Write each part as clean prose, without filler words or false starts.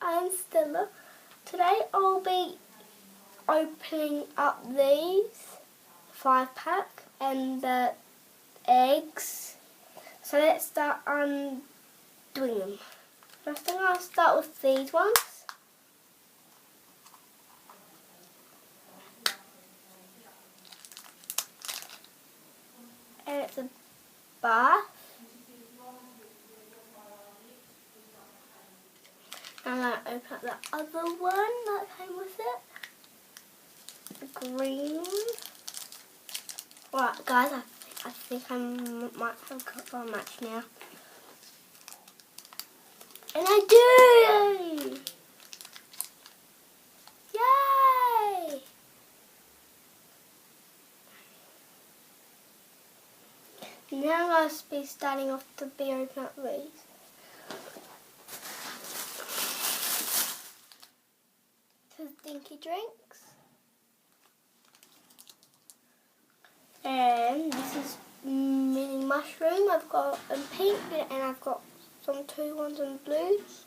I'm Stella. Today I'll be opening up these 5-pack and the eggs. So let's start doing them. First thing I'll start with these ones. And it's a bath. And I open up the other one that came with it. The green. Right, guys, I think I might have got our match now. And I do! Yay! Now I'm going to be starting off to be opening up these. This is Dinky Drinks. And this is mini mushroom. I've got in pink and I've got some 2 ones in blues.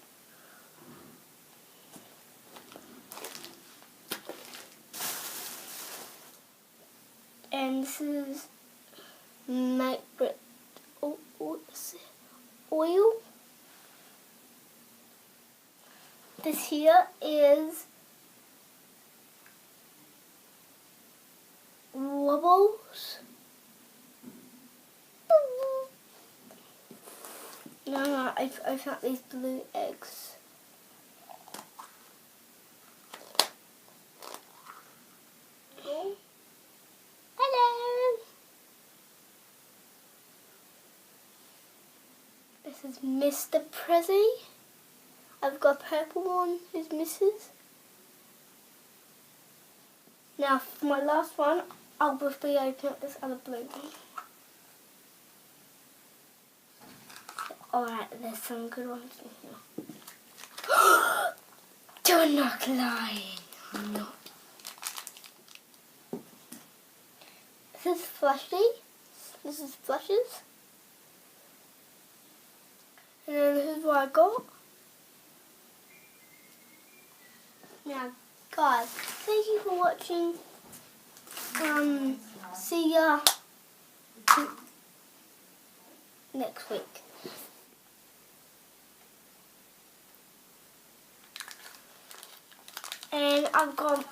And this is make bread oil. This here is wobbles. No, I've opened up these blue eggs. Hello. This is Mr. Prezi. I've got a purple one who's Mrs. Now for my last one, I'll just be opening up this other blue one. Alright, there's some good ones in here. You're not lying. I'm not. This is Flushy. This is Flushes. And then this is what I got. Now, guys, thank you for watching. See ya next week. And I've got